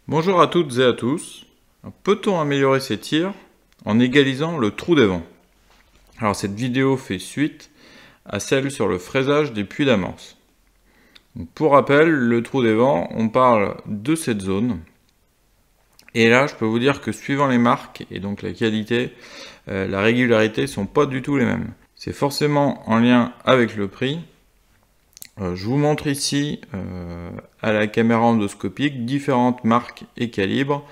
Bonjour à toutes et à tous. Peut-on améliorer ses tirs en égalisant le trou des vents? Alors cette vidéo fait suite à celle sur le fraisage des puits d'amorce. Pour rappel, le trou des vents, on parle de cette zone. Et là, je peux vous dire que suivant les marques et donc la qualité, la régularité sont pas du tout les mêmes. C'est forcément en lien avec le prix. Je vous montre ici à la caméra endoscopique différentes marques et calibres.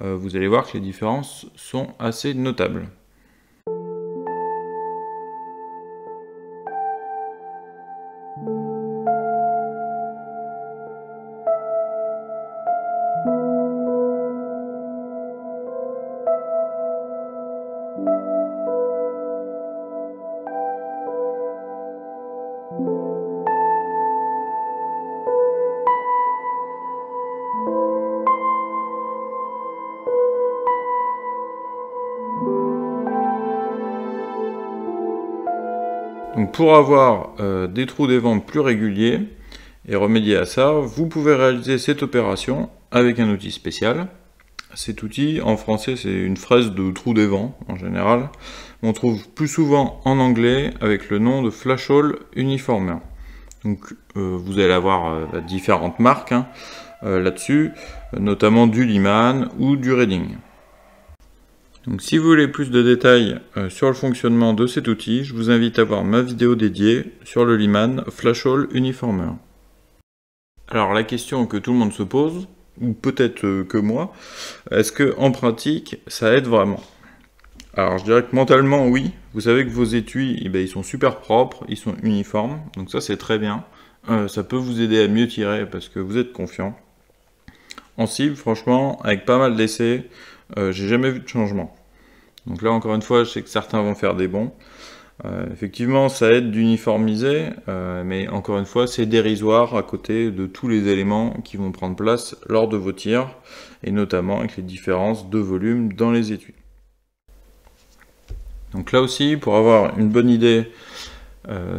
Vous allez voir que les différences sont assez notables. Donc pour avoir des trous des vents plus réguliers et remédier à ça, vous pouvez réaliser cette opération avec un outil spécial. Cet outil, en français, c'est une fraise de trou des vents en général. On trouve plus souvent en anglais avec le nom de Flash-Hole Uniformer. Donc vous allez avoir différentes marques là-dessus, notamment du Lyman ou du Reading. Donc si vous voulez plus de détails sur le fonctionnement de cet outil, je vous invite à voir ma vidéo dédiée sur le Lyman Flash-Hole Uniformer. Alors la question que tout le monde se pose, ou peut-être que moi, est-ce que en pratique ça aide vraiment? Alors je dirais que mentalement oui, vous savez que vos étuis ils sont super propres, ils sont uniformes, donc ça c'est très bien. Ça peut vous aider à mieux tirer parce que vous êtes confiant. En cible, franchement, avec pas mal d'essais, j'ai jamais vu de changement. Donc là, encore une fois, je sais que certains vont faire des bons. Effectivement, ça aide d'uniformiser, mais encore une fois, c'est dérisoire à côté de tous les éléments qui vont prendre place lors de vos tirs, et notamment avec les différences de volume dans les étuis. Donc là aussi, pour avoir une bonne idée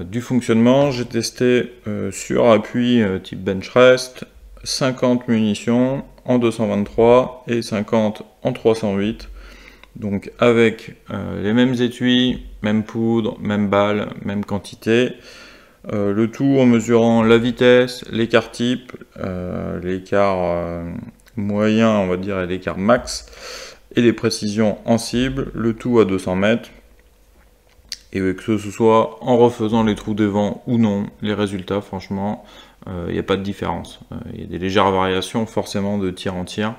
du fonctionnement, j'ai testé sur appui type bench rest, 50 munitions en 223 et 50 en 308. Donc avec les mêmes étuis, même poudre, même balle, même quantité. Le tout en mesurant la vitesse, l'écart type, l'écart moyen on va dire et l'écart max, et les précisions en cible, le tout à 200 mètres. Et que ce soit en refaisant les trous des vents ou non, les résultats franchement, il n'y a pas de différence. Il y a des légères variations forcément de tir en tir,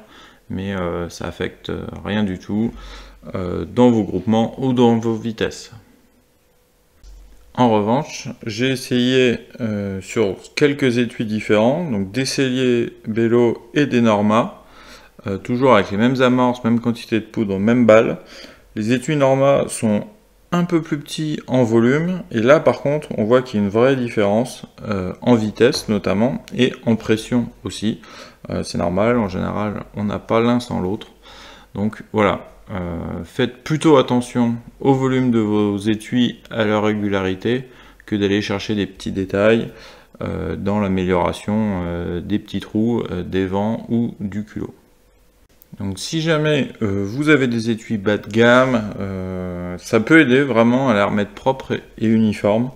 mais ça affecte rien du tout dans vos groupements ou dans vos vitesses. En revanche, j'ai essayé sur quelques étuis différents, donc des Cellier, Bello et des Norma, toujours avec les mêmes amorces, même quantité de poudre, même balle. Les étuis Norma sont un peu plus petits en volume, et là par contre on voit qu'il y a une vraie différence en vitesse notamment, et en pression aussi. C'est normal, en général on n'a pas l'un sans l'autre. Donc voilà, faites plutôt attention au volume de vos étuis, à leur régularité, que d'aller chercher des petits détails dans l'amélioration des petits trous, des vents ou du culot. Donc si jamais vous avez des étuis bas de gamme, ça peut aider vraiment à les remettre propres et uniformes.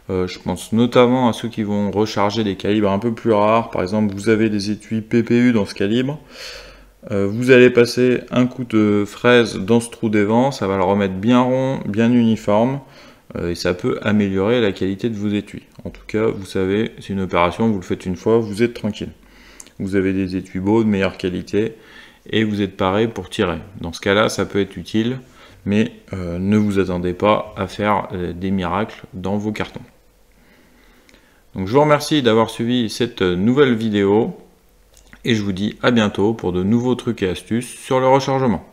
Je pense notamment à ceux qui vont recharger des calibres un peu plus rares. Par exemple, vous avez des étuis PPU dans ce calibre. Vous allez passer un coup de fraise dans ce trou des vents, ça va le remettre bien rond, bien uniforme, et ça peut améliorer la qualité de vos étuis. En tout cas, vous savez, c'est une opération, vous le faites une fois, vous êtes tranquille. Vous avez des étuis beaux, de meilleure qualité, et vous êtes paré pour tirer. Dans ce cas-là, ça peut être utile, mais ne vous attendez pas à faire des miracles dans vos cartons. Donc je vous remercie d'avoir suivi cette nouvelle vidéo, et je vous dis à bientôt pour de nouveaux trucs et astuces sur le rechargement.